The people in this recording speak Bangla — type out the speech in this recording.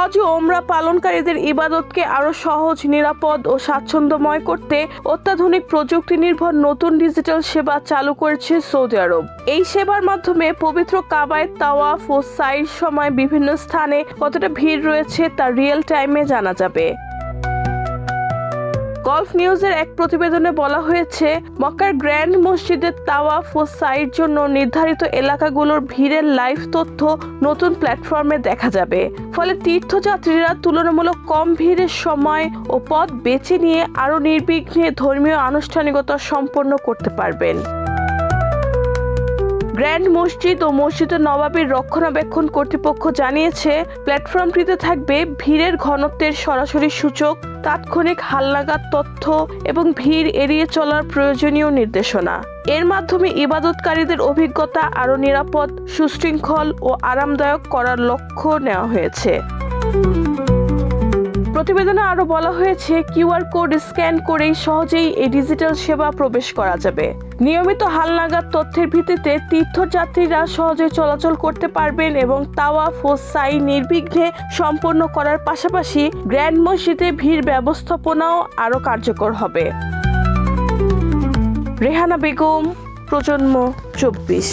হজ ও ওমরা পালনকারীদের ইবাদতকে আরো সহজ, নিরাপদ ও স্বাচ্ছন্দ্যময় করতে অত্যাধুনিক প্রযুক্তি নির্ভর নতুন ডিজিটাল সেবা চালু করেছে সৌদি আরব। এই সেবার মাধ্যমে পবিত্র কাবায় তাওয়াফ ও সাইর সময় বিভিন্ন স্থানে কতটা ভিড় রয়েছে তা রিয়েল টাইমে জানা যাবে। গলফ নিউজের এক প্রতিবেদনে বলা হয়েছে, মক্কার গ্র্যান্ড মসজিদের তাওয়াফ ও সাইর জন্য নির্ধারিত এলাকাগুলোর ভিড়ের লাইভ তথ্য নতুন প্ল্যাটফর্মে দেখা যাবে। ফলে তীর্থযাত্রীরা তুলনামূলক কম ভিড়ের সময় ও পথ বেছে নিয়ে আরও নির্বিঘ্নে ধর্মীয় আনুষ্ঠানিকতা সম্পন্ন করতে পারবেন। গ্র্যান্ড মসজিদ ও মসজিদে নবাবীর রক্ষণাবেক্ষণ কর্তৃপক্ষ জানিয়েছে, প্ল্যাটফর্মটিতে থাকবে ভিড়ের ঘনত্বের সরাসরি সূচক, তাৎক্ষণিক হালনাগাদ তথ্য এবং ভিড় এড়িয়ে চলার প্রয়োজনীয় নির্দেশনা। এর মাধ্যমে ইবাদতকারীদের অভিজ্ঞতা আরও নিরাপদ, সুশৃঙ্খল ও আরামদায়ক করার লক্ষ্য নেওয়া হয়েছে। প্রতিবেদনে আরও বলা হয়েছে, কিউআর কোড স্ক্যান করেই সহজেই এই ডিজিটাল সেবা প্রবেশ করা যাবে। নিয়মিত হালনাগাদ তথ্যের ভিত্তিতে তীর্থযাত্রীরা সহজে চলাচল করতে পারবেন এবং তাওয়াফ ও সাই নির্বিঘ্নে সম্পন্ন করার পাশাপাশি গ্র্যান্ড মসজিদে ভিড় ব্যবস্থাপনাও আরও কার্যকর হবে। রেহানা বেগম, প্রজন্ম 24।